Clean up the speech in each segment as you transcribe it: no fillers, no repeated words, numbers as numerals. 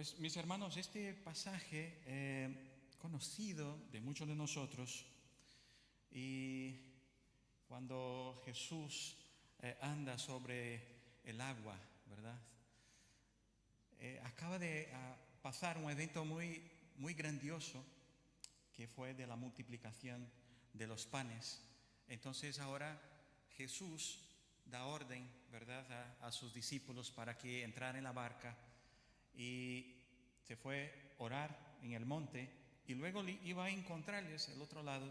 Pues mis hermanos, este pasaje conocido de muchos de nosotros, y cuando Jesús anda sobre el agua, ¿verdad? Acaba de pasar un evento muy grandioso, que fue de la multiplicación de los panes. Entonces ahora Jesús da orden, ¿verdad?, a sus discípulos para que entraran en la barca, y se fue a orar en el monte, y luego iba a encontrarles el otro lado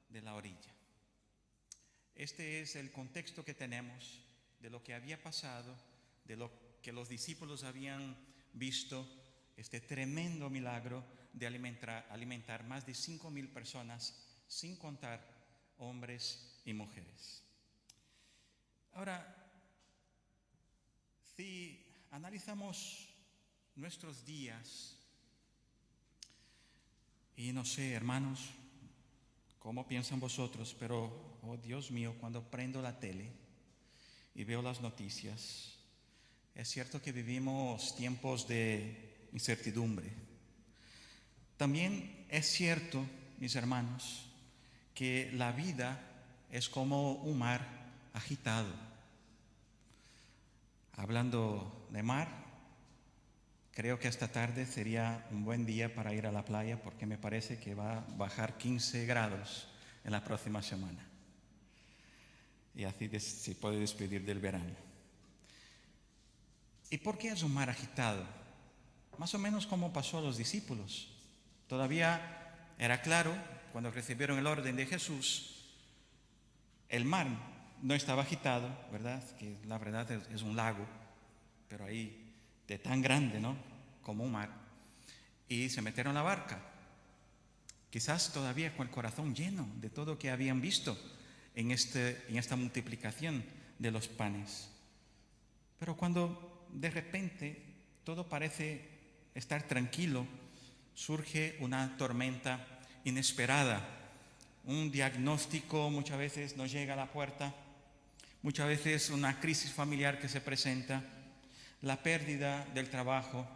de la orilla. Este es el contexto que tenemos de lo que había pasado, de lo que los discípulos habían visto, este tremendo milagro de alimentar más de 5,000 personas, sin contar hombres y mujeres. Ahora, si analizamos nuestros días, y no sé, hermanos, cómo piensan vosotros, pero, oh Dios mío, cuando prendo la tele y veo las noticias, es cierto que vivimos tiempos de incertidumbre. También es cierto, mis hermanos, que la vida es como un mar agitado. Hablando de mar, creo que esta tarde sería un buen día para ir a la playa, porque me parece que va a bajar 15 grados en la próxima semana. Y así se puede despedir del verano. ¿Y por qué es un mar agitado? Más o menos como pasó a los discípulos. Todavía era claro, cuando recibieron el orden de Jesús, el mar no estaba agitado, ¿verdad? Que la verdad es un lago, pero ahí de tan grande, ¿no?, como un mar. Y se metieron en la barca, quizás todavía con el corazón lleno de todo lo que habían visto en esta multiplicación de los panes. Pero cuando de repente todo parece estar tranquilo, surge una tormenta inesperada. Un diagnóstico muchas veces nos llega a la puerta, muchas veces una crisis familiar que se presenta, la pérdida del trabajo,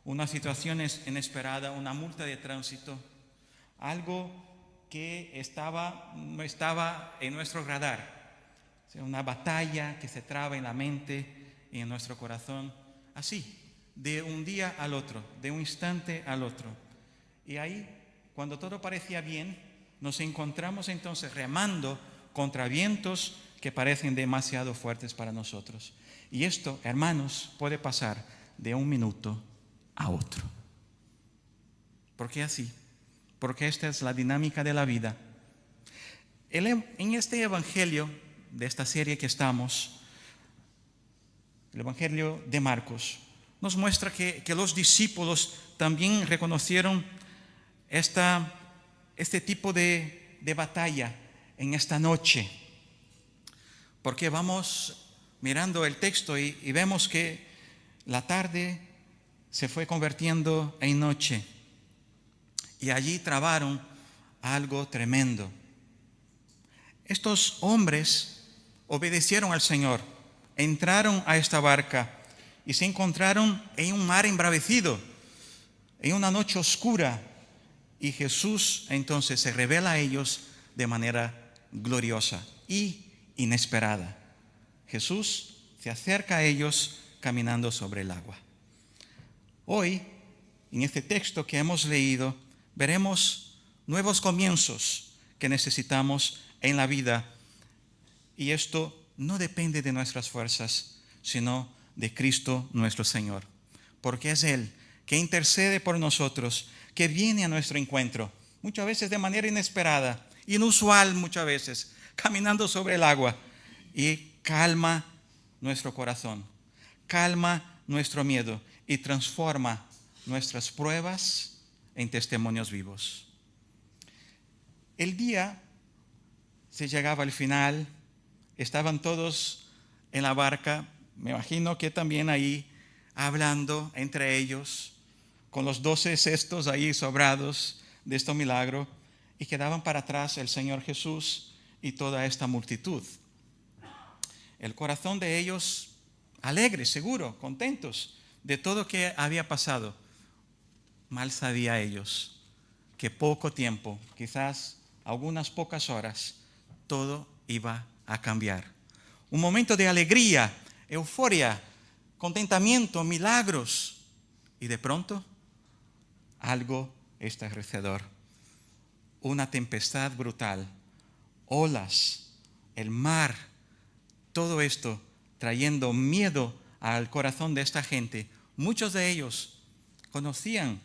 una situación inesperada, una multa de tránsito, algo que no estaba en nuestro radar, o sea, una batalla que se traba en la mente y en nuestro corazón, así, de un día al otro, de un instante al otro. Y ahí, cuando todo parecía bien, nos encontramos entonces remando contra vientos que parecen demasiado fuertes para nosotros. Y esto, hermanos, puede pasar de un minuto a otro. ¿Por qué así? Porque esta es la dinámica de la vida. En este evangelio de esta serie que estamos, el evangelio de Marcos, nos muestra que los discípulos también reconocieron este tipo de batalla en esta noche. Porque vamos mirando el texto y vemos que la tarde se fue convirtiendo en noche, y allí trabaron algo tremendo. Estos hombres obedecieron al Señor, entraron a esta barca y se encontraron en un mar embravecido, en una noche oscura, y Jesús entonces se revela a ellos de manera gloriosa y inesperada. Jesús se acerca a ellos caminando sobre el agua. Hoy, en este texto que hemos leído, veremos nuevos comienzos que necesitamos en la vida, y esto no depende de nuestras fuerzas, sino de Cristo nuestro Señor, porque es Él que intercede por nosotros, que viene a nuestro encuentro, muchas veces de manera inesperada, inusual muchas veces, caminando sobre el agua, y calma nuestro corazón, calma nuestro miedo y transforma nuestras pruebas en testimonios vivos. El día se llegaba al final, estaban todos en la barca, me imagino que también ahí hablando entre ellos, con los 12 cestos ahí sobrados de este milagro, y quedaban para atrás el Señor Jesús y toda esta multitud. El corazón de ellos alegre, seguro, contentos de todo lo que había pasado. mal sabía ellos que poco tiempo, quizás algunas pocas horas, todo iba a cambiar. Un momento de alegría, euforia, contentamiento, milagros. Y de pronto, algo estarrecedor. Una tempestad brutal, olas, el mar, todo esto trayendo miedo al corazón de esta gente. Muchos de ellos conocían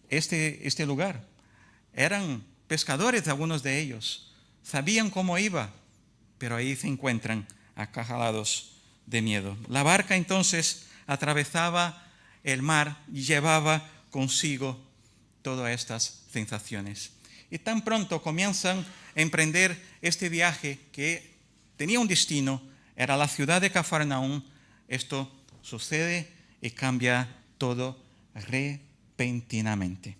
este lugar. Eran pescadores, algunos de ellos. Sabían cómo iba, pero ahí se encuentran acorralados de miedo. La barca entonces atravesaba el mar y llevaba consigo todas estas sensaciones. Y tan pronto comienzan a emprender este viaje que tenía un destino, era la ciudad de Cafarnaúm. Esto sucede y cambia todo repentinamente.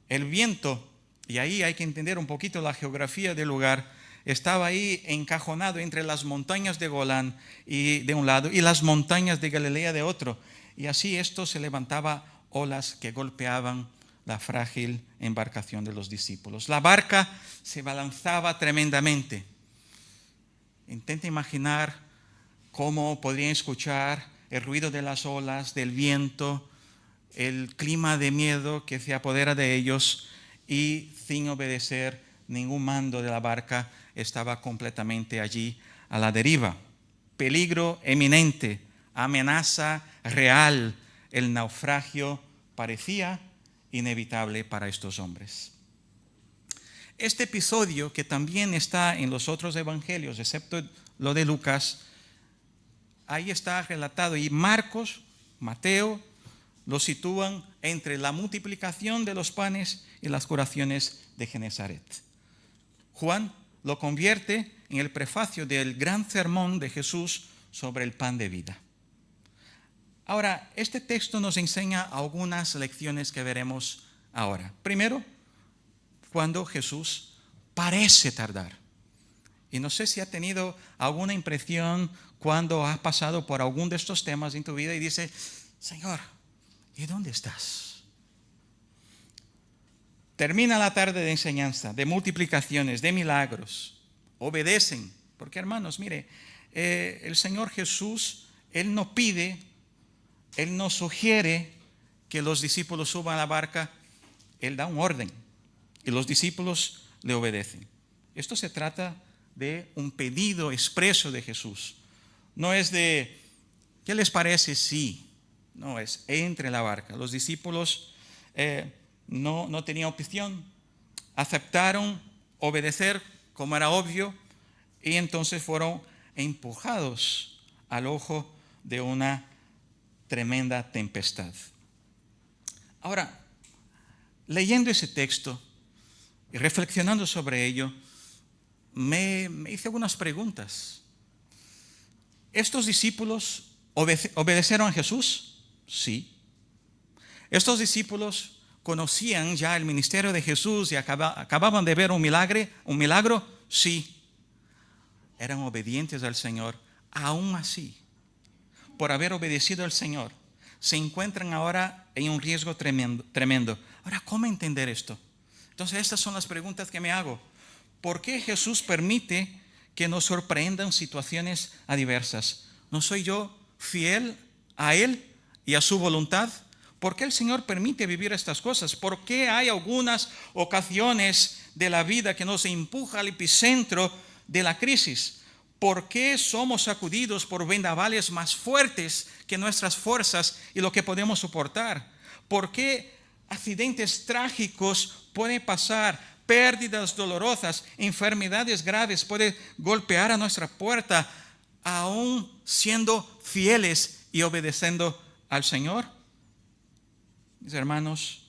El viento, y ahí hay que entender un poquito la geografía del lugar, estaba ahí encajonado entre las montañas de Golán y de un lado y las montañas de Galilea de otro. Y así esto se levantaba olas que golpeaban la frágil embarcación de los discípulos. La barca se balanzaba tremendamente. Intenta imaginar cómo podrían escuchar el ruido de las olas, del viento, el clima de miedo que se apodera de ellos, y sin obedecer ningún mando de la barca estaba completamente allí a la deriva. Peligro eminente, amenaza real. El naufragio parecía inevitable para estos hombres. Este episodio, que también está en los otros evangelios, excepto lo de Lucas, ahí está relatado, y Marcos, Mateo, lo sitúan entre la multiplicación de los panes y las curaciones de Genesaret. Juan lo convierte en el prefacio del gran sermón de Jesús sobre el pan de vida. Ahora, este texto nos enseña algunas lecciones que veremos ahora. Primero, cuando Jesús parece tardar. Y no sé si ha tenido alguna impresión cuando has pasado por algún de estos temas en tu vida y dice: Señor, ¿y dónde estás? Termina la tarde de enseñanza, de multiplicaciones, de milagros. Obedecen. Porque, hermanos, mire, el Señor Jesús, Él no pide, Él no sugiere que los discípulos suban a la barca. Él da un orden y los discípulos le obedecen. Esto se trata de un pedido expreso de Jesús. No es de, ¿qué les parece si? No, es entre la barca. Los discípulos no tenían opción. Aceptaron obedecer como era obvio, y entonces fueron empujados al ojo de una tremenda tempestad. Ahora, leyendo ese texto y reflexionando sobre ello, me hice algunas preguntas. ¿Estos discípulos obedecieron a Jesús? Sí. ¿Estos discípulos conocían ya el ministerio de Jesús y acababan de ver un milagro? Sí. Eran obedientes al Señor. Aún así, por haber obedecido al Señor, se encuentran ahora en un riesgo tremendo. Ahora, ¿cómo entender esto? Entonces, estas son las preguntas que me hago. ¿Por qué Jesús permite que nos sorprendan situaciones adversas? ¿No soy yo fiel a Él y a su voluntad? ¿Por qué el Señor permite vivir estas cosas? ¿Por qué hay algunas ocasiones de la vida que nos empuja al epicentro de la crisis? ¿Por qué somos sacudidos por vendavales más fuertes que nuestras fuerzas y lo que podemos soportar? ¿Por qué accidentes trágicos pueden pasar? Pérdidas dolorosas, enfermedades graves pueden golpear a nuestra puerta, aún siendo fieles y obedeciendo al Señor. Mis hermanos,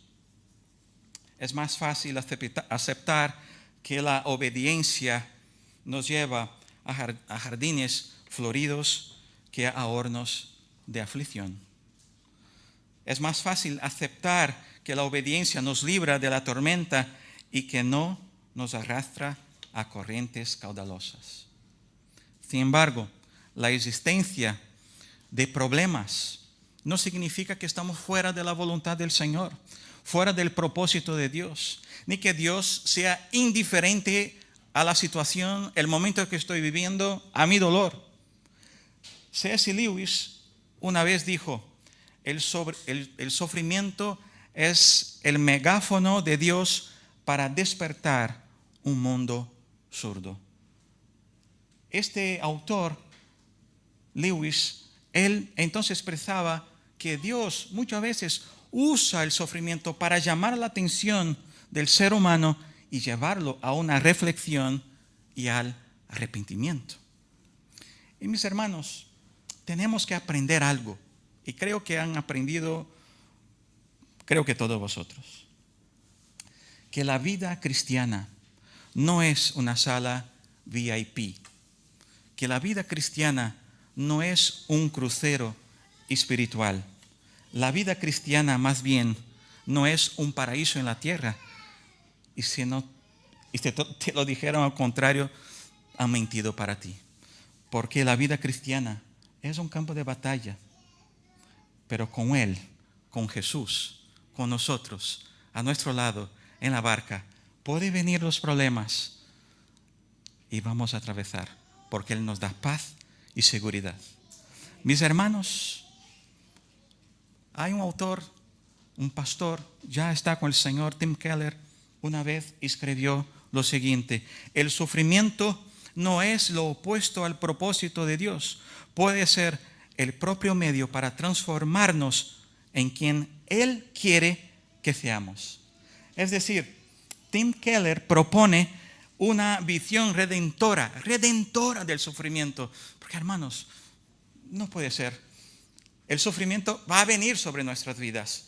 es más fácil aceptar que la obediencia nos lleva a jardines floridos que a hornos de aflicción. Es más fácil aceptar que la obediencia nos libra de la tormenta y que no nos arrastra a corrientes caudalosas. Sin embargo, la existencia de problemas no significa que estamos fuera de la voluntad del Señor. fuera del propósito de Dios, ni que Dios sea indiferente a la situación, el momento que estoy viviendo, a mi dolor. C.S. Lewis una vez dijo, el sufrimiento es el megáfono de Dios para despertar un mundo sordo. Este autor, Lewis, él entonces expresaba que Dios muchas veces usa el sufrimiento para llamar la atención del ser humano y llevarlo a una reflexión y al arrepentimiento. Y mis hermanos, tenemos que aprender algo. Y creo que han aprendido, creo que todos vosotros, que la vida cristiana no es una sala VIP, que la vida cristiana no es un crucero espiritual. La vida cristiana más bien no es un paraíso en la tierra. Y si no, y te lo dijeron al contrario, han mentido para ti. Porque la vida cristiana es un campo de batalla. Pero con Él, con Jesús, con nosotros, a nuestro lado, en la barca, pueden venir los problemas y vamos a atravesar, porque Él nos da paz y seguridad. Mis hermanos, hay un autor, un pastor, ya está con el Señor, Tim Keller, una vez escribió lo siguiente: el sufrimiento no es lo opuesto al propósito de Dios, puede ser el propio medio para transformarnos en quien Él quiere que seamos. Es decir, Tim Keller propone una visión redentora del sufrimiento. Porque hermanos, no puede ser. El sufrimiento va a venir sobre nuestras vidas.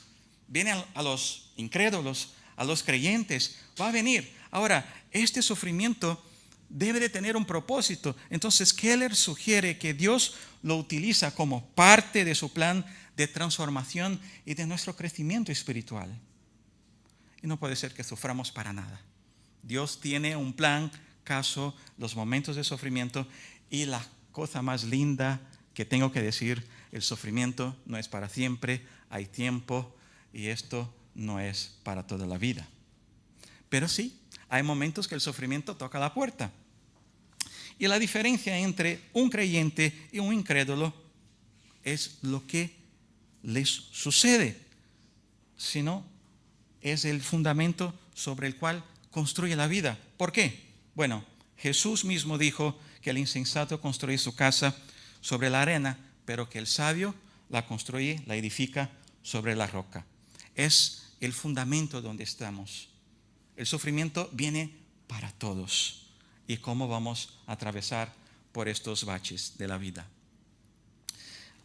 Viene a los incrédulos, a los creyentes, va a venir. Ahora, este sufrimiento debe de tener un propósito. Entonces Keller sugiere que Dios lo utiliza como parte de su plan de transformación y de nuestro crecimiento espiritual. Y no puede ser que suframos para nada. Dios tiene un plan, caso los momentos de sufrimiento. Y la cosa más linda que tengo que decir, el sufrimiento no es para siempre, hay tiempo y esto no es para toda la vida. Pero sí, hay momentos que el sufrimiento toca la puerta. Y la diferencia entre un creyente y un incrédulo es lo que les sucede, sino es el fundamento sobre el cual construye la vida. ¿Por qué? Bueno, Jesús mismo dijo que el insensato construye su casa sobre la arena, pero que el sabio la construye, la edifica sobre la roca. Es el fundamento donde estamos. El sufrimiento viene para todos. ¿Y cómo vamos a atravesar por estos baches de la vida?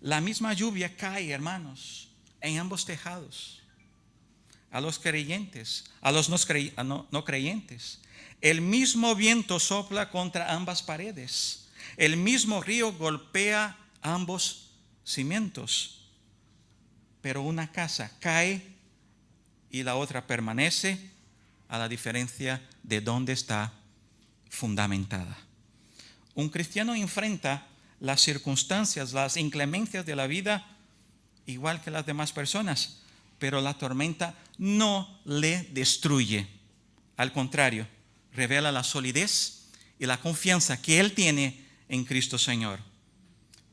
La misma lluvia cae, hermanos, en ambos tejados. A los creyentes, a los no creyentes. El mismo viento sopla contra ambas paredes. El mismo río golpea ambos cimientos. Pero una casa cae y la otra permanece, a la diferencia de dónde está fundamentada. Un cristiano enfrenta las circunstancias, las inclemencias de la vida igual que las demás personas, pero la tormenta no le destruye. Al contrario, revela la solidez y la confianza que él tiene en Cristo Señor.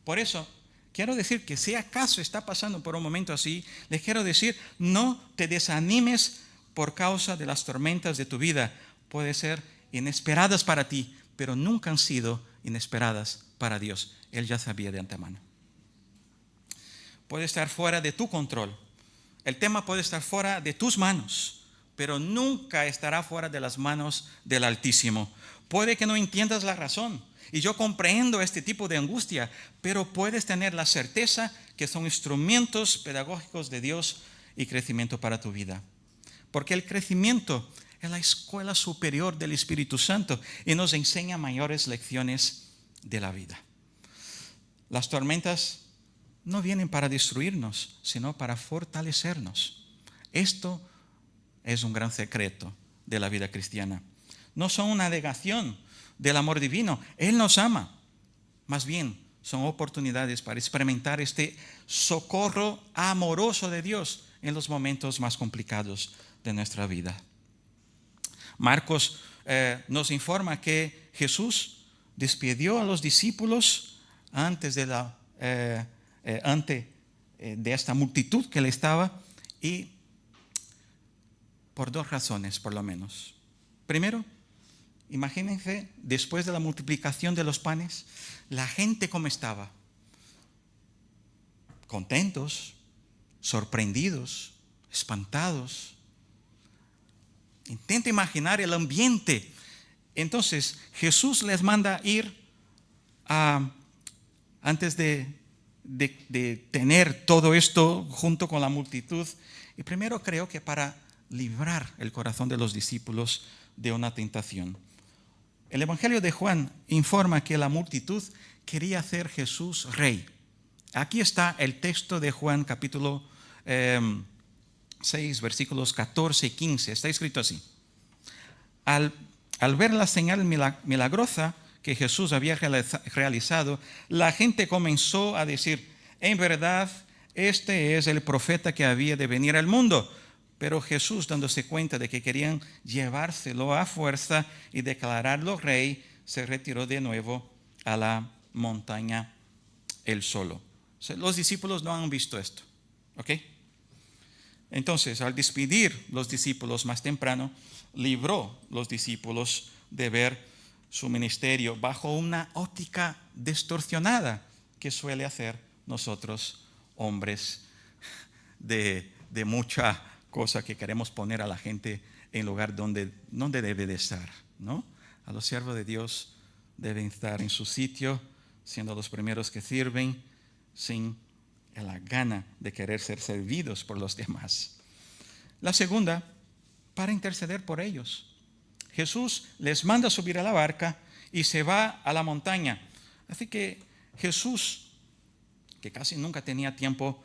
Por eso, quiero decir que si acaso está pasando por un momento así, les quiero decir, no te desanimes por causa de las tormentas de tu vida. Puede ser inesperadas para ti, pero nunca han sido inesperadas para Dios. Él ya sabía de antemano. Puede estar fuera de tu control. El tema puede estar fuera de tus manos, pero nunca estará fuera de las manos del Altísimo. Puede que no entiendas la razón, y yo comprendo este tipo de angustia, pero puedes tener la certeza que son instrumentos pedagógicos de Dios y crecimiento para tu vida. Porque el crecimiento es la escuela superior del Espíritu Santo y nos enseña mayores lecciones de la vida. Las tormentas no vienen para destruirnos, sino para fortalecernos. Esto es un gran secreto de la vida cristiana. No son una negación del amor divino. Él nos ama. Más bien, son oportunidades para experimentar este socorro amoroso de Dios en los momentos más complicados de nuestra vida. Marcos nos informa que Jesús despidió a los discípulos antes de esta multitud que le estaba, y por dos razones por lo menos. Primero, imagínense, después de la multiplicación de los panes, la gente cómo estaba. Contentos, sorprendidos, espantados. Intenta imaginar el ambiente. Entonces, Jesús les manda ir antes de tener todo esto junto con la multitud. Y primero creo que para librar el corazón de los discípulos de una tentación. El Evangelio de Juan informa que la multitud quería hacer Jesús rey. Aquí está el texto de Juan capítulo 6, versículos 14 y 15. Está escrito así. Al ver la señal milagrosa que Jesús había realizado, la gente comenzó a decir: en verdad, este es el profeta que había de venir al mundo. Pero Jesús, dándose cuenta de que querían llevárselo a fuerza y declararlo rey, se retiró de nuevo a la montaña él solo. O sea, los discípulos no han visto esto, ¿ok? Entonces, al despedir los discípulos más temprano, libró los discípulos de ver su ministerio bajo una óptica distorsionada que suele hacer nosotros, hombres de mucha cosa, que queremos poner a la gente en lugar donde debe de estar, ¿no? A los siervos de Dios deben estar en su sitio, siendo los primeros que sirven, sin la gana de querer ser servidos por los demás. La segunda, para interceder por ellos. Jesús les manda subir a la barca y se va a la montaña. Así que Jesús, que casi nunca tenía tiempo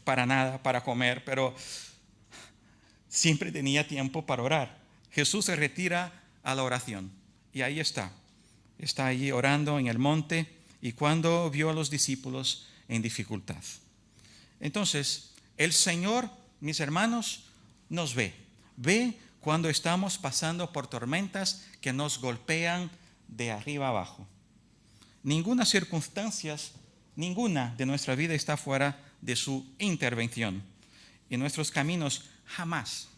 para nada, para comer, pero siempre tenía tiempo para orar. Jesús se retira a la oración y ahí está allí orando en el monte, y cuando vio a los discípulos en dificultad. Entonces, el Señor, mis hermanos, nos ve cuando estamos pasando por tormentas que nos golpean de arriba abajo. Ninguna de nuestra vida está fuera de su intervención, y nuestros caminos jamás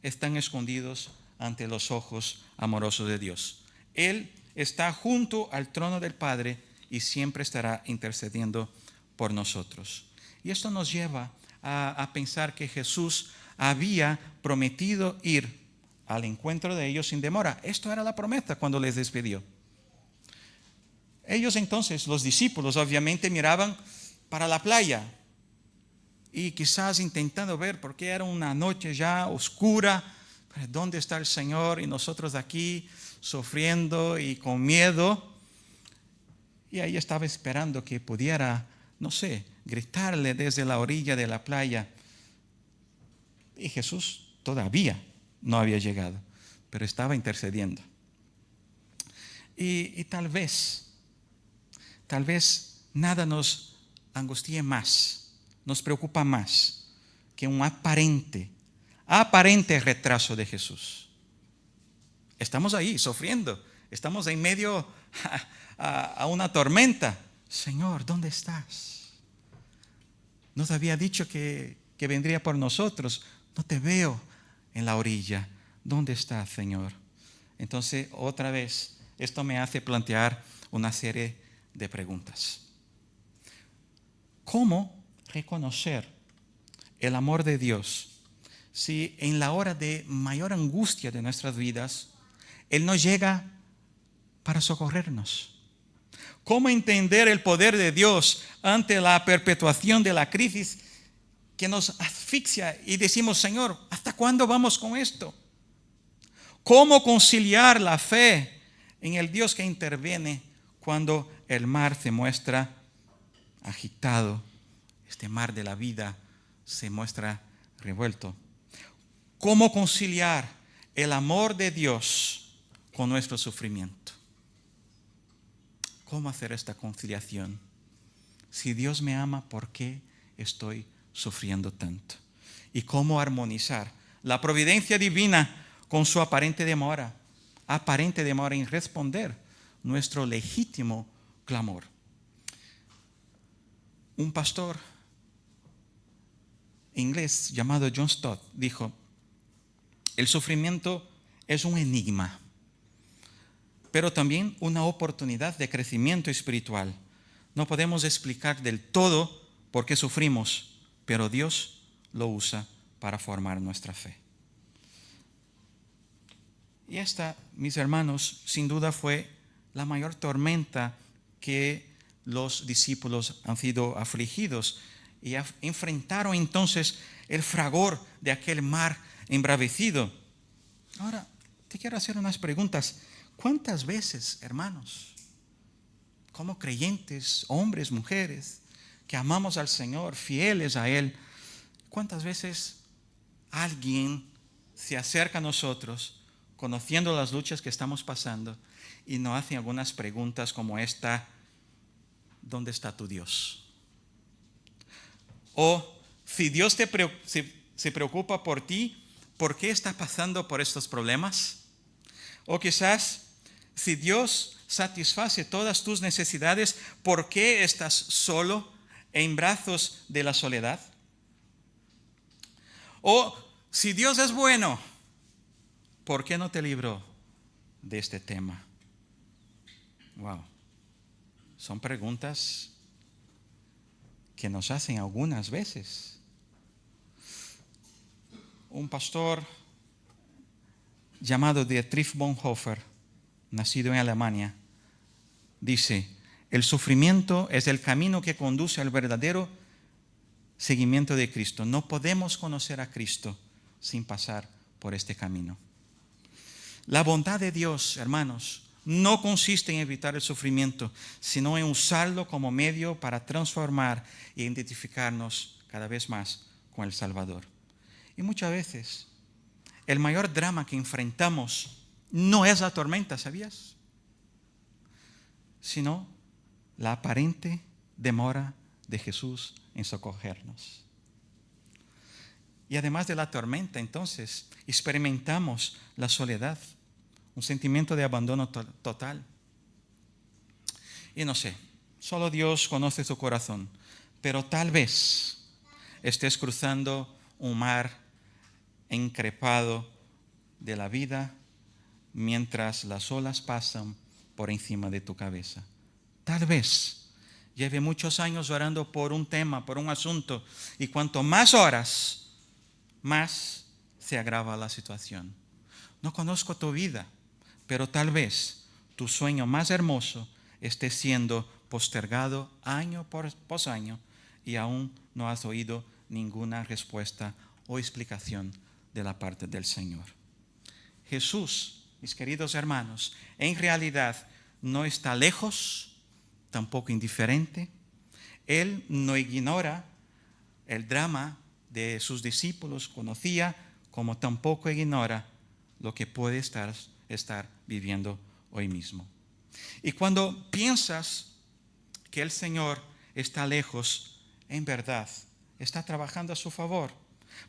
están escondidos ante los ojos amorosos de Dios. Él está junto al trono del Padre y siempre estará intercediendo por nosotros. Y esto nos lleva a pensar que Jesús había prometido ir al encuentro de ellos sin demora. Esto era la promesa cuando les despidió. Ellos entonces, los discípulos, obviamente miraban para la playa y quizás intentando ver, porque era una noche ya oscura, ¿dónde está el Señor? Y nosotros aquí sufriendo y con miedo. Y ahí estaba esperando que pudiera, no sé, gritarle desde la orilla de la playa. Y Jesús todavía no había llegado, pero estaba intercediendo. Y tal vez nada nos angustie más, nos preocupa más que un aparente retraso de Jesús. Estamos ahí sufriendo, estamos en medio a una tormenta. Señor, ¿dónde estás? Nos había dicho que vendría por nosotros. No te veo en la orilla. ¿Dónde estás, Señor? Entonces, otra vez, esto me hace plantear una serie de preguntas. ¿Cómo reconocer el amor de Dios si en la hora de mayor angustia de nuestras vidas Él no llega para socorrernos? ¿Cómo entender el poder de Dios ante la perpetuación de la crisis que nos asfixia y decimos: Señor, ¿hasta cuándo vamos con esto? ¿Cómo conciliar la fe en el Dios que interviene cuando el mar se muestra agitado, este mar de la vida se muestra revuelto? ¿Cómo conciliar el amor de Dios con nuestro sufrimiento? ¿Cómo hacer esta conciliación? Si Dios me ama, ¿por qué estoy sufriendo tanto? ¿Y cómo armonizar la providencia divina con su aparente demora en responder nuestro legítimo clamor? Un pastor inglés llamado John Stott dijo: el sufrimiento es un enigma, pero también una oportunidad de crecimiento espiritual. No podemos explicar del todo por qué sufrimos, pero Dios lo usa para formar nuestra fe. Y esta, mis hermanos, sin duda fue la mayor tormenta que los discípulos han sido afligidos, y enfrentaron entonces el fragor de aquel mar embravecido. Ahora, te quiero hacer unas preguntas. ¿Cuántas veces, hermanos, como creyentes, hombres, mujeres, que amamos al Señor, fieles a Él, cuántas veces alguien se acerca a nosotros, conociendo las luchas que estamos pasando, y nos hacen algunas preguntas como esta: ¿dónde está tu Dios? O, si Dios se preocupa por ti, ¿por qué estás pasando por estos problemas? O quizás, si Dios satisface todas tus necesidades, ¿por qué estás solo en brazos de la soledad? O, si Dios es bueno, ¿por qué no te libró de este tema? Wow. Son preguntas que nos hacen algunas veces. Un pastor llamado Dietrich Bonhoeffer, nacido en Alemania, dice: el sufrimiento es el camino que conduce al verdadero seguimiento de Cristo. No podemos conocer a Cristo sin pasar por este camino. La bondad de Dios, hermanos, no consiste en evitar el sufrimiento, sino en usarlo como medio para transformar e identificarnos cada vez más con el Salvador. Y muchas veces el mayor drama que enfrentamos no es la tormenta, ¿sabías? Sino la aparente demora de Jesús en socorrernos. Y además de la tormenta, entonces, experimentamos la soledad, un sentimiento de abandono total. Y no sé, solo Dios conoce tu corazón, pero tal vez estés cruzando un mar encrespado de la vida mientras las olas pasan por encima de tu cabeza. Tal vez lleve muchos años orando por un tema, por un asunto, y cuanto más oras, más se agrava la situación. No conozco tu vida, pero tal vez tu sueño más hermoso esté siendo postergado año por año y aún no has oído ninguna respuesta o explicación de la parte del Señor. Jesús, mis queridos hermanos, en realidad no está lejos, tampoco indiferente. Él no ignora el drama de sus discípulos, conocía, como tampoco ignora lo que puede estar viviendo hoy mismo. Y cuando piensas que el Señor está lejos, en verdad está trabajando a su favor,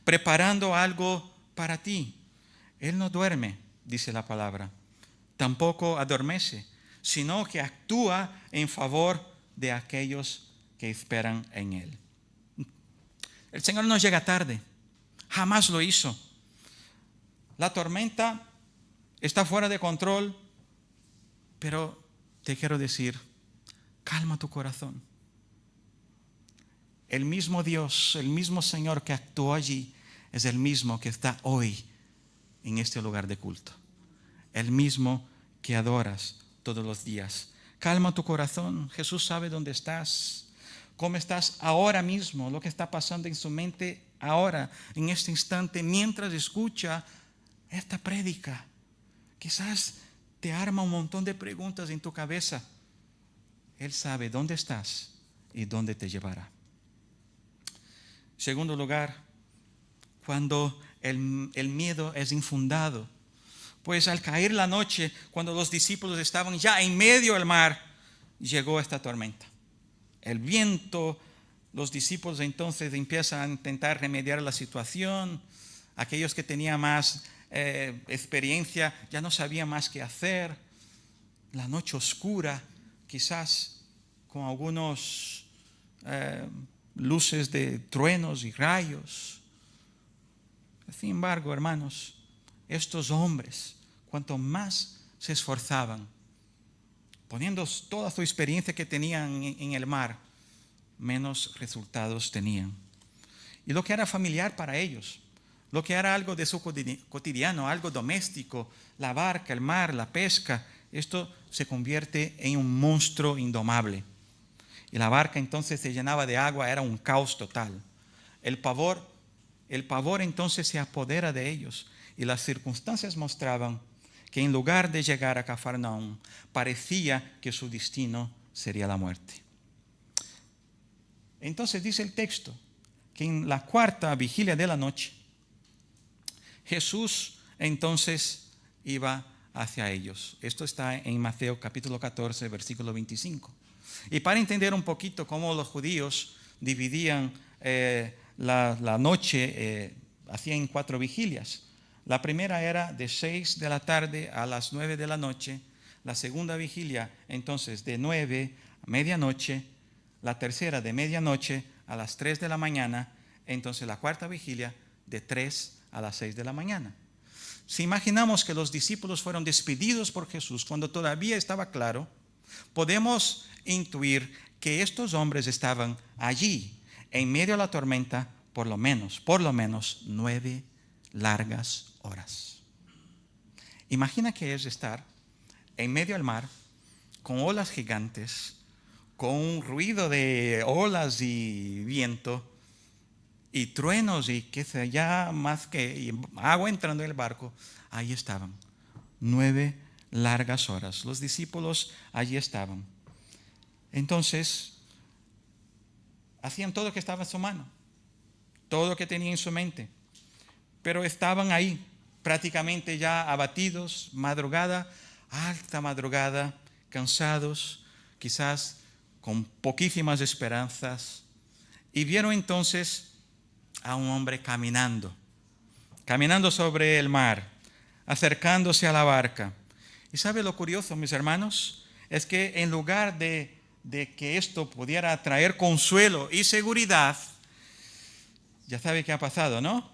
preparando algo para ti. Él no duerme, dice la palabra, tampoco adormece, sino que actúa en favor de aquellos que esperan en Él. El Señor no llega tarde, jamás lo hizo. La tormenta está fuera de control, pero te quiero decir, calma tu corazón. El mismo Dios, el mismo Señor que actuó allí, es el mismo que está hoy en este lugar de culto. El mismo que adoras todos los días. Calma tu corazón. Jesús sabe dónde estás, cómo estás ahora mismo, lo que está pasando en su mente ahora, en este instante, mientras escucha esta prédica. Quizás te arma un montón de preguntas en tu cabeza. Él sabe dónde estás y dónde te llevará. Segundo lugar, cuando el miedo es infundado. Pues al caer la noche, cuando los discípulos estaban ya en medio del mar, llegó esta tormenta. El viento Los discípulos entonces empiezan a intentar remediar la situación. Aquellos que tenían más experiencia ya no sabían más qué hacer. La noche oscura, quizás con algunos luces de truenos y rayos. Sin embargo, hermanos, estos hombres, cuanto más se esforzaban, poniendo toda su experiencia que tenían en el mar, menos resultados tenían. Y lo que era familiar para ellos, lo que era algo de su cotidiano, algo doméstico, la barca, el mar, la pesca, esto se convierte en un monstruo indomable. Y la barca entonces se llenaba de agua, era un caos total. El pavor entonces se apodera de ellos, y las circunstancias mostraban que en lugar de llegar a Cafarnaúm, parecía que su destino sería la muerte. Entonces dice el texto que en la cuarta vigilia de la noche, Jesús entonces iba hacia ellos. Esto está en Mateo capítulo 14, versículo 25. Y para entender un poquito cómo los judíos dividían la noche, hacían 4 vigilias. La primera era de 6 de la tarde a las 9 de la noche. La segunda vigilia, entonces, de 9 a medianoche. La tercera de medianoche a las 3 de la mañana. Entonces, la cuarta vigilia de 3 a las 6 de la mañana. Si imaginamos que los discípulos fueron despedidos por Jesús cuando todavía estaba claro, podemos intuir que estos hombres estaban allí, en medio de la tormenta, por lo menos 9 largas horas. Imagina que es estar en medio del mar, con olas gigantes, con un ruido de olas y viento, y truenos y que sea ya más que agua entrando en el barco. Ahí estaban, 9 largas horas. Los discípulos allí estaban. Entonces, hacían todo lo que estaba en su mano, todo lo que tenían en su mente, pero estaban ahí, prácticamente ya abatidos, madrugada, alta madrugada, cansados, quizás con poquísimas esperanzas, y vieron entonces a un hombre caminando sobre el mar, acercándose a la barca. ¿Y sabe lo curioso, mis hermanos? Es que en lugar de que esto pudiera traer consuelo y seguridad, ya sabe qué ha pasado, ¿no?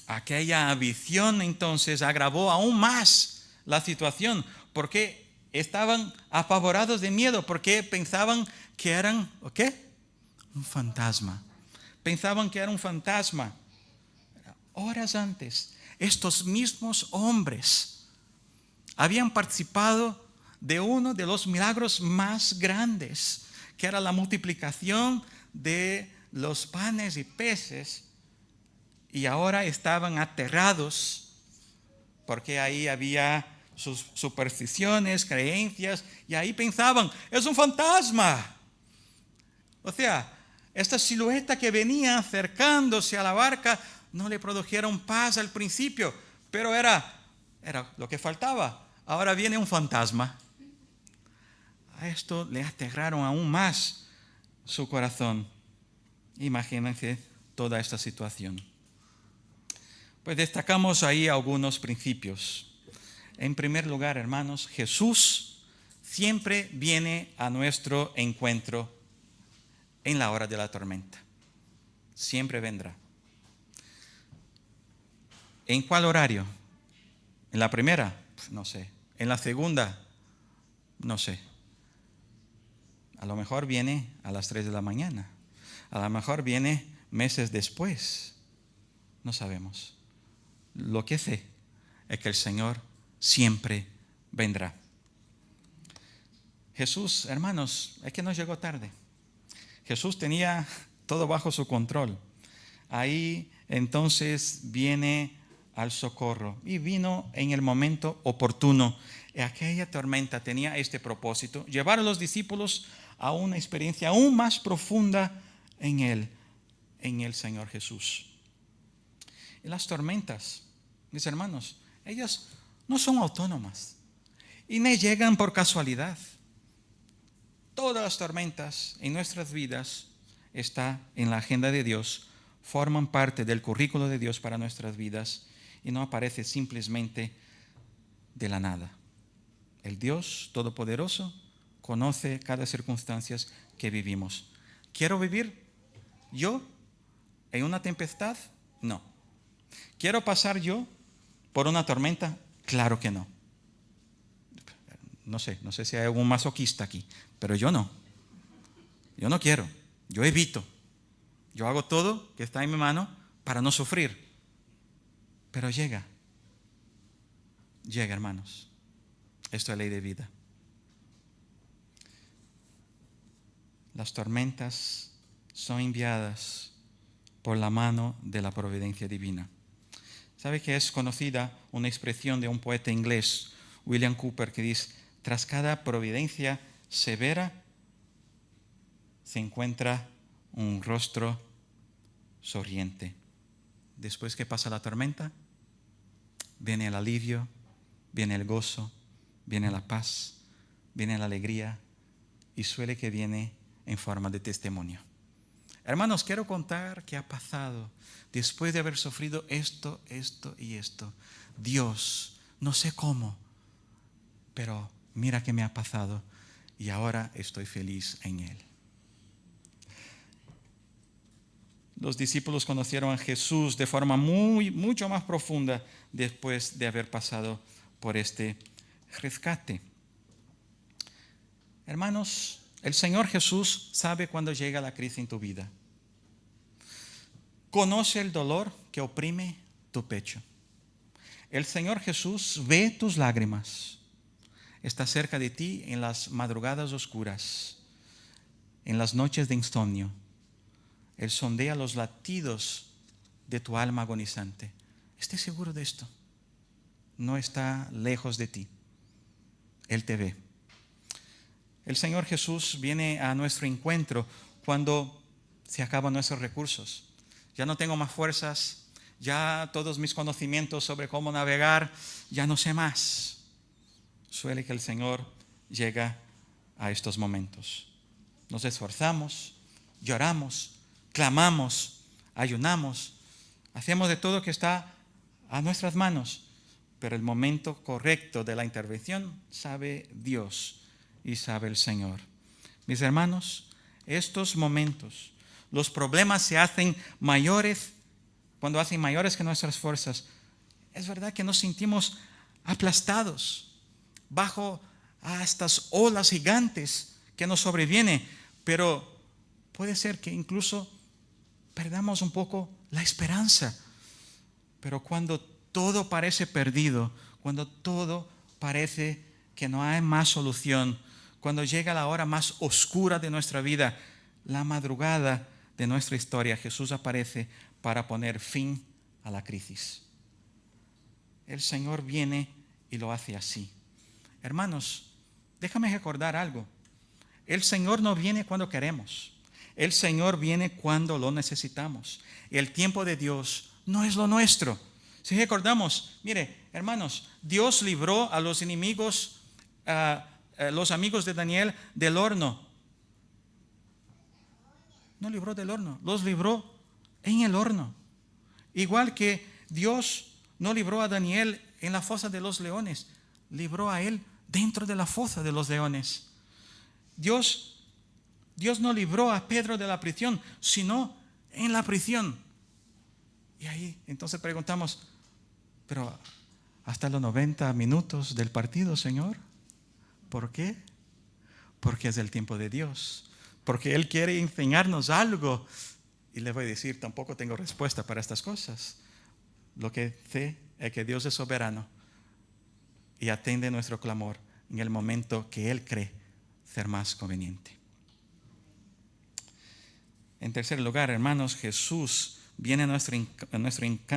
Aquella visión entonces agravó aún más la situación, porque estaban apavorados de miedo, porque pensaban que eran, ¿qué? Un fantasma. Pensaban que era un fantasma. Horas antes, estos mismos hombres habían participado de uno de los milagros más grandes, que era la multiplicación de los panes y peces, y ahora estaban aterrados porque ahí había sus supersticiones, creencias, y ahí pensaban, es un fantasma. O sea, esta silueta que venía acercándose a la barca no le produjeron paz al principio, pero era lo que faltaba. Ahora viene un fantasma. A esto le aterraron aún más su corazón. Imagínense toda esta situación. Pues destacamos ahí algunos principios. En primer lugar, hermanos, Jesús siempre viene a nuestro encuentro en la hora de la tormenta. Siempre vendrá. ¿En cuál horario? ¿En la primera? No sé. ¿En la segunda? No sé. A lo mejor viene a las 3 de la mañana. A lo mejor viene meses después. No sabemos. Lo que sé es que el Señor siempre vendrá. Jesús, hermanos, es que no llegó tarde. Jesús tenía todo bajo su control. Ahí entonces viene al socorro y vino en el momento oportuno. Aquella tormenta tenía este propósito: llevar a los discípulos a una experiencia aún más profunda en el Señor Jesús. Y las tormentas, mis hermanos, ellas no son autónomas y no llegan por casualidad. Todas las tormentas en nuestras vidas está en la agenda de Dios, forman parte del currículo de Dios para nuestras vidas y no aparece simplemente de la nada. El Dios Todopoderoso conoce cada circunstancia que vivimos. ¿Quiero vivir yo en una tempestad? No. ¿Quiero pasar yo por una tormenta? Claro que no. No sé si hay algún masoquista aquí, pero yo no. Yo no quiero, yo evito. Yo hago todo que está en mi mano para no sufrir. Pero llega, hermanos. Esto es ley de vida. Las tormentas son enviadas por la mano de la providencia divina. ¿Sabe que es conocida una expresión de un poeta inglés, William Cowper, que dice: tras cada providencia severa se encuentra un rostro sonriente? Después que pasa la tormenta, viene el alivio, viene el gozo, viene la paz, viene la alegría y suele que viene en forma de testimonio. Hermanos, quiero contar qué ha pasado después de haber sufrido esto y esto. Dios, no sé cómo, pero mira qué me ha pasado y ahora estoy feliz en Él. Los discípulos conocieron a Jesús de forma mucho más profunda después de haber pasado por este rescate. Hermanos, el Señor Jesús sabe cuándo llega la crisis en tu vida. Conoce el dolor que oprime tu pecho. El Señor Jesús ve tus lágrimas. Está cerca de ti en las madrugadas oscuras, en las noches de insomnio. Él sondea los latidos de tu alma agonizante. Esté seguro de esto. No está lejos de ti. Él te ve. El Señor Jesús viene a nuestro encuentro cuando se acaban nuestros recursos. Ya no tengo más fuerzas, ya todos mis conocimientos sobre cómo navegar, ya no sé más. Suele que el Señor llega a estos momentos. Nos esforzamos, lloramos, clamamos, ayunamos, hacemos de todo que está a nuestras manos, pero el momento correcto de la intervención sabe Dios y sabe el Señor. Mis hermanos, estos momentos, los problemas se hacen mayores, cuando hacen mayores que nuestras fuerzas. Es verdad que nos sentimos aplastados bajo a estas olas gigantes que nos sobrevienen, pero puede ser que incluso perdamos un poco la esperanza. Pero cuando todo parece perdido, cuando todo parece que no hay más solución, cuando llega la hora más oscura de nuestra vida, la madrugada de nuestra historia, Jesús aparece para poner fin a la crisis. El Señor viene y lo hace así. Hermanos, déjame recordar algo. El Señor no viene cuando queremos. El Señor viene cuando lo necesitamos. El tiempo de Dios no es lo nuestro. Si recordamos, mire, hermanos, Dios libró a los enemigos, los amigos de Daniel, del horno. No libró del horno, los libró en el horno. Igual que Dios no libró a Daniel en la fosa de los leones, libró a él dentro de la fosa de los leones. Dios no libró a Pedro de la prisión, sino en la prisión. Y ahí entonces preguntamos, pero hasta los 90 minutos del partido, Señor, ¿por qué? Porque es el tiempo de Dios. Porque Él quiere enseñarnos algo. Y le voy a decir, tampoco tengo respuesta para estas cosas. Lo que sé es que Dios es soberano y atiende nuestro clamor en el momento que Él cree ser más conveniente. En tercer lugar, hermanos, Jesús viene a nuestro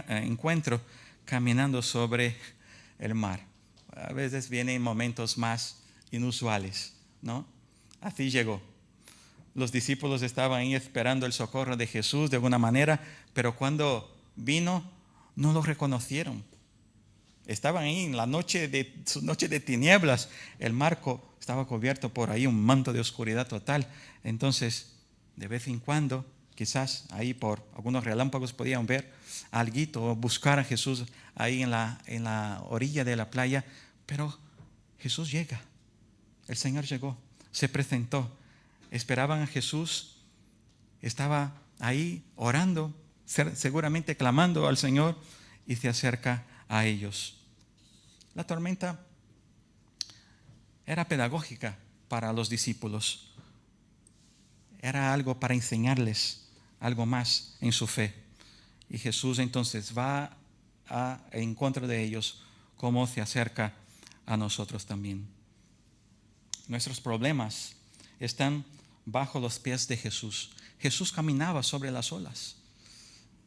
encuentro caminando sobre el mar. A veces viene en momentos más inusuales, ¿no? Así llegó. Los discípulos estaban ahí esperando el socorro de Jesús de alguna manera, pero cuando vino no lo reconocieron. Estaban ahí en su noche de tinieblas. El mar estaba cubierto por ahí, un manto de oscuridad total. Entonces De vez en cuando, quizás ahí por algunos relámpagos podían ver alguito o buscar a Jesús ahí en la orilla de la playa, pero Jesús llega. El Señor llegó, se presentó. Esperaban a Jesús, estaba ahí orando, seguramente clamando al Señor, y se acerca a ellos. La tormenta era pedagógica para los discípulos. Era algo para enseñarles algo más en su fe. Y Jesús entonces va en encuentro de ellos, como se acerca a nosotros también. Nuestros problemas están bajo los pies de Jesús. Jesús caminaba sobre las olas.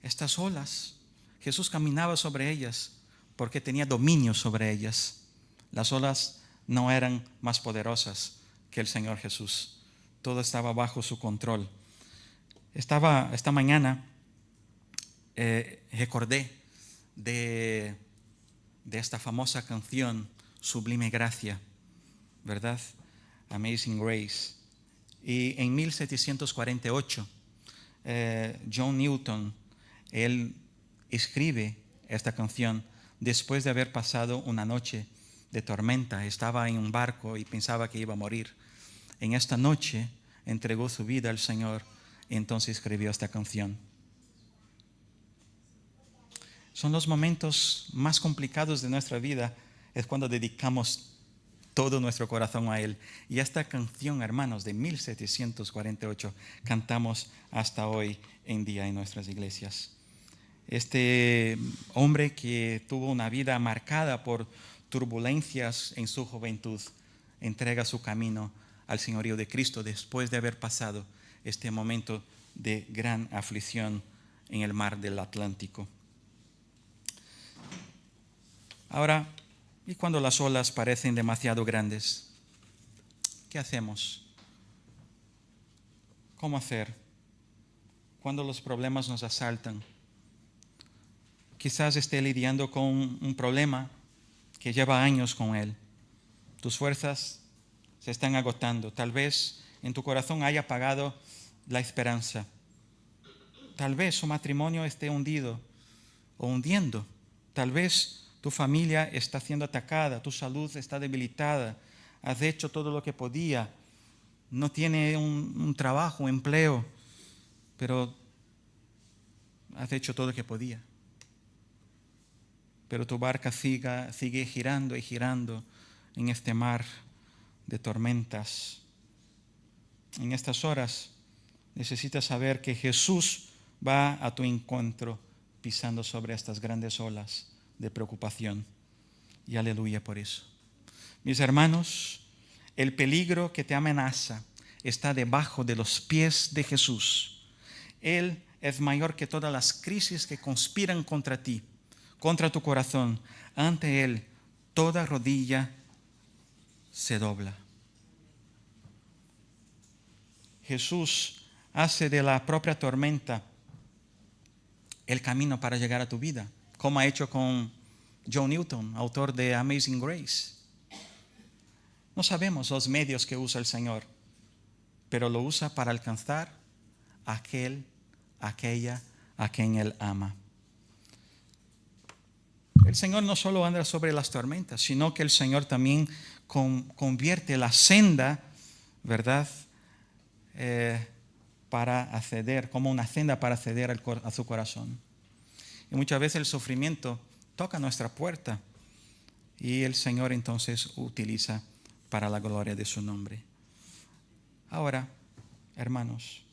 Estas olas, Jesús caminaba sobre ellas porque tenía dominio sobre ellas. Las olas no eran más poderosas que el Señor Jesús. Todo estaba bajo su control. Esta mañana recordé de esta famosa canción Sublime Gracia, ¿verdad? Amazing Grace. Y en 1748, John Newton, él escribe esta canción después de haber pasado una noche de tormenta. Estaba en un barco y pensaba que iba a morir. En esta noche entregó su vida al Señor y entonces escribió esta canción. Son los momentos más complicados de nuestra vida, es cuando dedicamos todo nuestro corazón a Él. Y esta canción, hermanos, de 1748, cantamos hasta hoy en día en nuestras iglesias. Este hombre que tuvo una vida marcada por turbulencias en su juventud, entrega su camino al señorío de Cristo después de haber pasado este momento de gran aflicción en el mar del Atlántico. Ahora, ¿y cuando las olas parecen demasiado grandes? ¿Qué hacemos? ¿Cómo hacer? Cuando los problemas nos asaltan. Quizás esté lidiando con un problema que lleva años con él. Tus fuerzas se están agotando. Tal vez en tu corazón haya apagado la esperanza. Tal vez su matrimonio esté hundido o hundiendo. Tal vez tu familia está siendo atacada, tu salud está debilitada. Has hecho todo lo que podía. No tiene un trabajo, un empleo, pero has hecho todo lo que podía. Pero tu barca sigue girando y girando en este mar de tormentas. En estas horas necesitas saber que Jesús va a tu encuentro pisando sobre estas grandes olas de preocupación. Y aleluya por eso. Mis hermanos, el peligro que te amenaza está debajo de los pies de Jesús. Él es mayor que todas las crisis que conspiran contra ti, contra tu corazón. Ante Él, toda rodilla se dobla. Jesús hace de la propia tormenta el camino para llegar a tu vida, como ha hecho con John Newton, autor de Amazing Grace. No sabemos los medios que usa el Señor, pero lo usa para alcanzar a aquella a quien Él ama. El Señor no solo anda sobre las tormentas, sino que el Señor también convierte la senda, ¿verdad?, para acceder, como una senda para acceder a su corazón. Y muchas veces el sufrimiento toca nuestra puerta y el Señor entonces utiliza para la gloria de su nombre. Ahora, hermanos,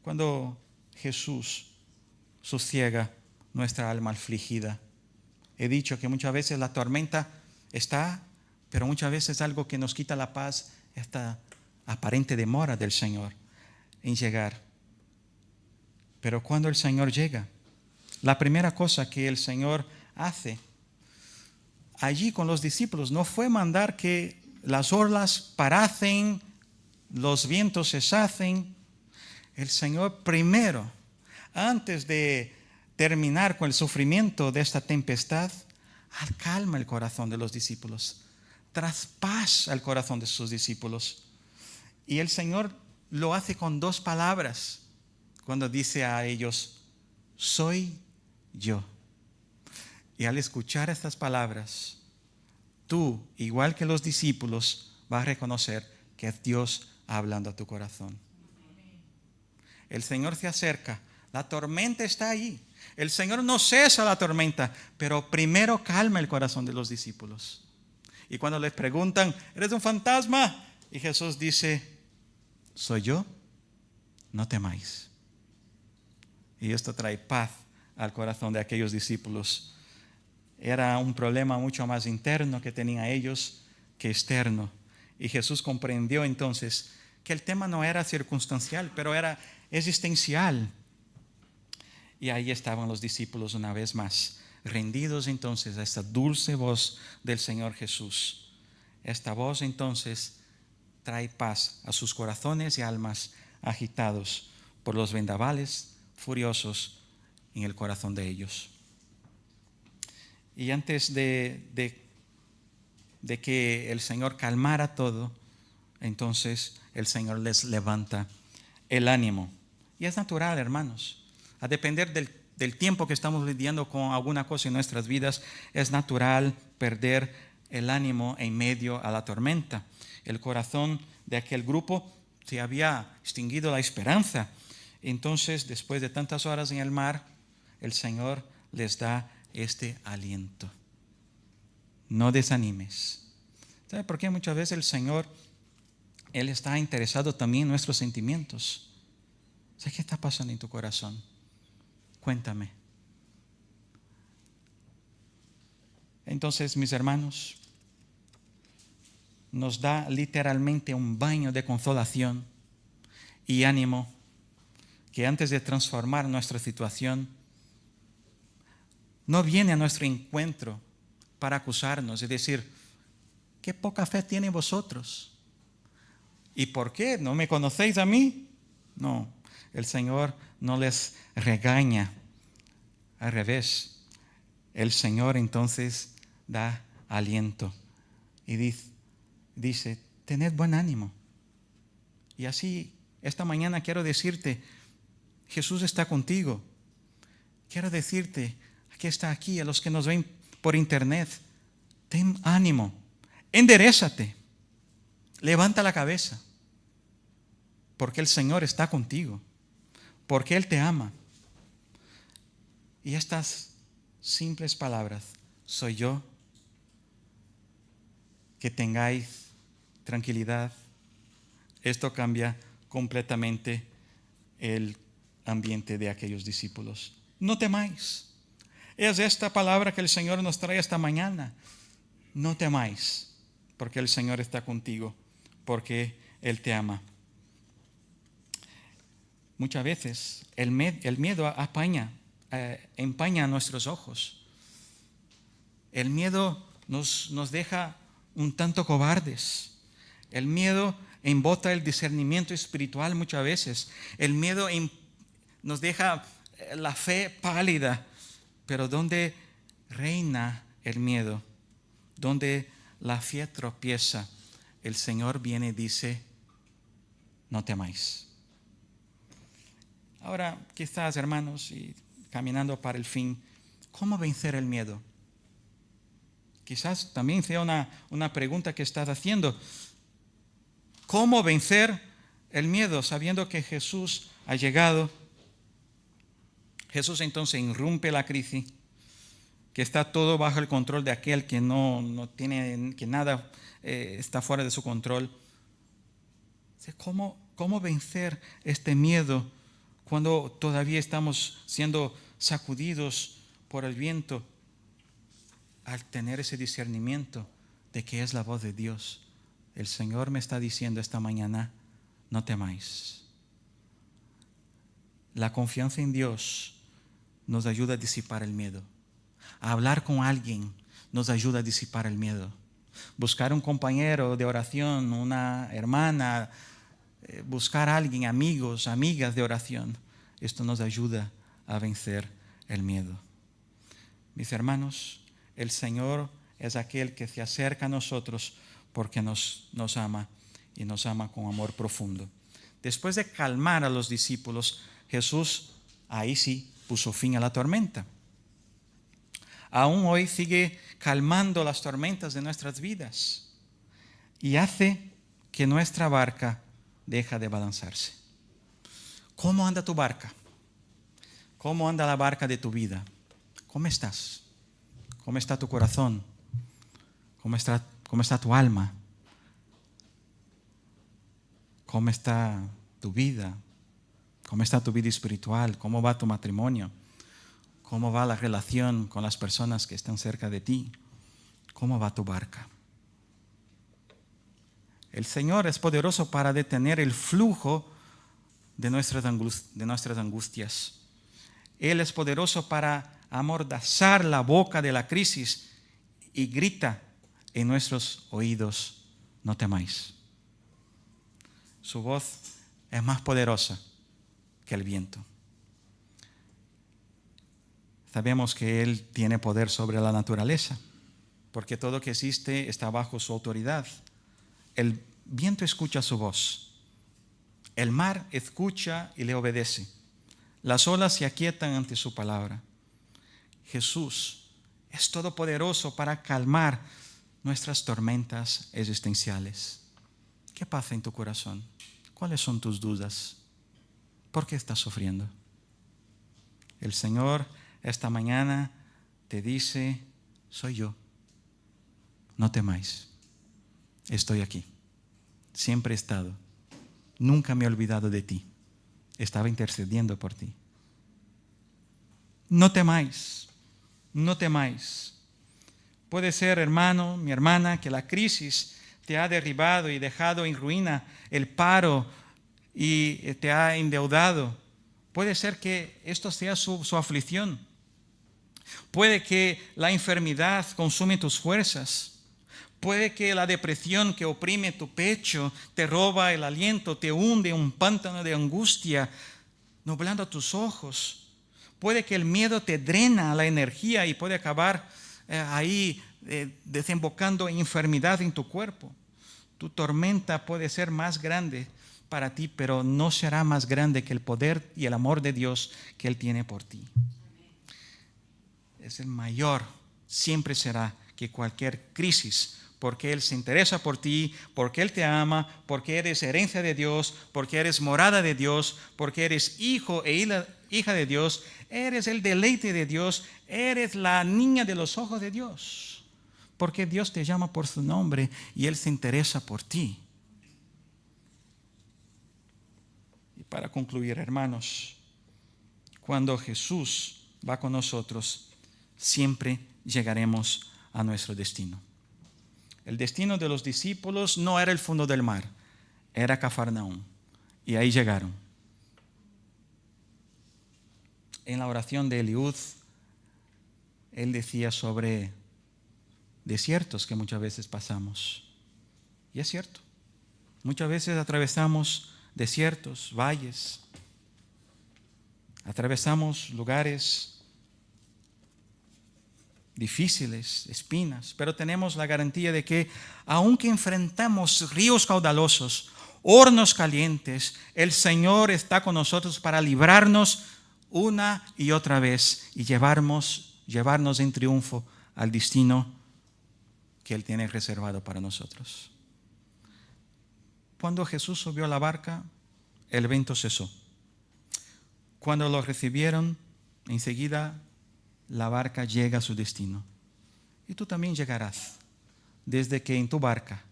cuando Jesús sosiega nuestra alma afligida, he dicho que muchas veces la tormenta está, pero muchas veces algo que nos quita la paz, esta aparente demora del Señor en llegar. Pero cuando el Señor llega, la primera cosa que el Señor hace allí con los discípulos no fue mandar que las olas parasen, los vientos cesasen. El Señor primero, antes de terminar con el sufrimiento de esta tempestad, calma el corazón de los discípulos, traspasa el corazón de sus discípulos. Y el Señor lo hace con 2 palabras cuando dice a ellos, soy yo. Y al escuchar estas palabras, tú, igual que los discípulos, vas a reconocer que es Dios hablando a tu corazón. El Señor se acerca, la tormenta está ahí. El Señor no cesa la tormenta, pero primero calma el corazón de los discípulos. Y cuando les preguntan, ¿eres un fantasma? Y Jesús dice, ¿soy yo? No temáis. Y esto trae paz al corazón de aquellos discípulos. Era un problema mucho más interno que tenían ellos que externo. Y Jesús comprendió entonces que el tema no era circunstancial, pero era existencial. Y ahí estaban los discípulos una vez más, rendidos entonces a esta dulce voz del Señor Jesús. Esta voz entonces trae paz a sus corazones y almas agitados por los vendavales furiosos en el corazón de ellos. Y antes de que el Señor calmara todo, entonces el Señor les levanta el ánimo. Y es natural, hermanos. A depender del tiempo que estamos lidiando con alguna cosa en nuestras vidas, es natural perder el ánimo en medio a la tormenta. El corazón de aquel grupo se había extinguido la esperanza. Entonces, después de tantas horas en el mar, el Señor les da este aliento. No desanimes. ¿Sabe por qué? Muchas veces el Señor, Él está interesado también en nuestros sentimientos. ¿Sabes qué está pasando en tu corazón? Cuéntame. Entonces, mis hermanos, nos da literalmente un baño de consolación y ánimo que antes de transformar nuestra situación, no viene a nuestro encuentro para acusarnos y decir, qué poca fe tienen vosotros. ¿Y por qué? ¿No me conocéis a mí? No, el Señor no les regaña. Al revés, el Señor entonces da aliento y dice, tened buen ánimo. Y así, esta mañana quiero decirte, Jesús está contigo. Quiero decirte, que está aquí, a los que nos ven por internet, ten ánimo, enderézate, levanta la cabeza, porque el Señor está contigo, porque Él te ama. Y estas simples palabras, soy yo, que tengáis tranquilidad, esto cambia completamente el ambiente de aquellos discípulos. No temáis. Es esta palabra que el Señor nos trae esta mañana. No temáis, porque el Señor está contigo, porque Él te ama. Muchas veces el miedo empaña nuestros ojos. El miedo nos deja un tanto cobardes. El miedo embota el discernimiento espiritual muchas veces. El miedo nos deja la fe pálida. Pero donde reina el miedo, donde la fe tropieza, el Señor viene y dice, no temáis. Ahora, quizás, hermanos, y caminando para el fin, ¿cómo vencer el miedo? Quizás también sea una pregunta que estás haciendo. ¿Cómo vencer el miedo sabiendo que Jesús ha llegado? Jesús entonces irrumpe la crisis, que está todo bajo el control de aquel que no tiene, que nada está fuera de su control. ¿Cómo vencer este miedo cuando todavía estamos siendo sacudidos por el viento? Al tener ese discernimiento de que es la voz de Dios, el Señor me está diciendo esta mañana, no temáis. La confianza en Dios nos ayuda a disipar el miedo. A hablar con alguien nos ayuda a disipar el miedo. Buscar un compañero de oración, una hermana, buscar a alguien, amigos, amigas de oración. Esto nos ayuda a vencer el miedo. Mis hermanos, el Señor es aquel que se acerca a nosotros porque nos ama y nos ama con amor profundo. Después de calmar a los discípulos, Jesús ahí sí puso fin a la tormenta. Aún hoy sigue calmando las tormentas de nuestras vidas y hace que nuestra barca deje de balanzarse. ¿Cómo anda tu barca? ¿Cómo anda la barca de tu vida? ¿Cómo estás? ¿Cómo está tu corazón? ¿Cómo está tu alma? ¿Cómo está tu vida? ¿Cómo está tu vida espiritual? ¿Cómo va tu matrimonio? ¿Cómo va la relación con las personas que están cerca de ti? ¿Cómo va tu barca? El Señor es poderoso para detener el flujo de nuestras angustias. Él es poderoso para amordazar la boca de la crisis y grita en nuestros oídos: no temáis. Su voz es más poderosa que el viento. Sabemos que Él tiene poder sobre la naturaleza, porque todo lo que existe está bajo su autoridad. El viento escucha su voz. El mar escucha y le obedece. Las olas se aquietan ante su palabra. Jesús es todopoderoso para calmar nuestras tormentas existenciales. ¿Qué pasa en tu corazón? ¿Cuáles son tus dudas? ¿Por qué estás sufriendo? El Señor esta mañana te dice: soy yo. No temáis. Estoy aquí. Siempre he estado. Nunca me he olvidado de ti. Estaba intercediendo por ti. No temáis. No temáis. Puede ser, hermano, mi hermana, que la crisis te ha derribado y dejado en ruina, el paro y te ha endeudado. Puede ser que esto sea su aflicción. Puede que la enfermedad consume tus fuerzas. Puede que la depresión que oprime tu pecho te roba el aliento, te hunde en un pantano de angustia, nublando tus ojos. Puede que el miedo te drena la energía y puede acabar desembocando en enfermedad en tu cuerpo. Tu tormenta puede ser más grande para ti, pero no será más grande que el poder y el amor de Dios que Él tiene por ti. Es el mayor, siempre será, que cualquier crisis, porque Él se interesa por ti, porque Él te ama, porque eres herencia de Dios, porque eres morada de Dios, porque eres hijo e hija de Dios, eres el deleite de Dios, eres la niña de los ojos de Dios, porque Dios te llama por su nombre y Él se interesa por ti. Y para concluir, hermanos, cuando Jesús va con nosotros, siempre llegaremos a nuestro destino. El destino de los discípulos no era el fondo del mar, era Cafarnaúm. Y ahí llegaron. En la oración de Eliud, él decía sobre desiertos que muchas veces pasamos. Y es cierto, muchas veces atravesamos desiertos, valles, atravesamos lugares difíciles, espinas, pero tenemos la garantía de que aunque enfrentamos ríos caudalosos, hornos calientes, el Señor está con nosotros para librarnos una y otra vez y llevarnos en triunfo al destino que Él tiene reservado para nosotros. Cuando Jesús subió a la barca, el viento cesó. Cuando lo recibieron, enseguida la barca llega a su destino. Y tú también llegarás, desde que en tu barca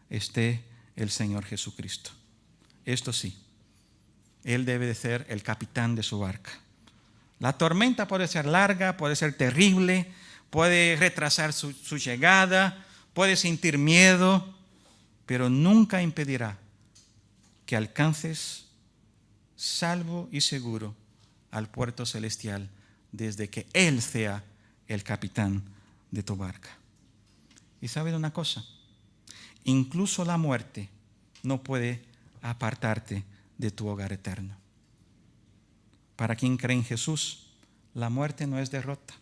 esté el Señor Jesucristo. Esto sí, Él debe de ser el capitán de su barca. La tormenta puede ser larga, puede ser terrible, puede retrasar su llegada, puede sentir miedo, pero nunca impedirá que alcances salvo y seguro al puerto celestial, desde que Él sea el capitán de tu barca. Y ¿saben una cosa? Incluso la muerte no puede apartarte de tu hogar eterno. Para quien cree en Jesús, la muerte no es derrota,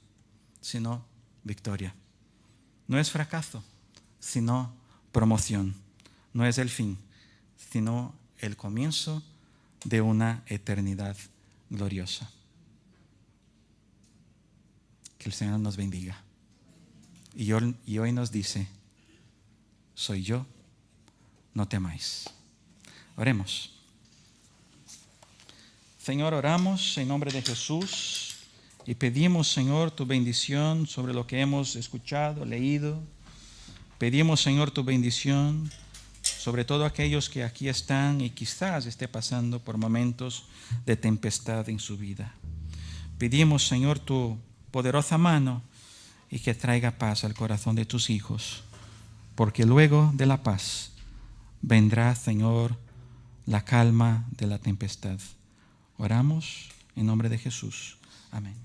sino victoria. No es fracaso, sino promoción. No es el fin, sino el comienzo de una eternidad gloriosa. Que el Señor nos bendiga. Y hoy nos dice: soy yo, no temáis. Oremos. Señor, oramos en nombre de Jesús y pedimos, Señor, tu bendición sobre lo que hemos escuchado, leído. Pedimos, Señor, tu bendición sobre todos aquellos que aquí están y quizás esté pasando por momentos de tempestad en su vida. Pedimos, Señor, tu poderosa mano y que traiga paz al corazón de tus hijos, porque luego de la paz vendrá, Señor, la calma de la tempestad. Oramos en nombre de Jesús. Amén.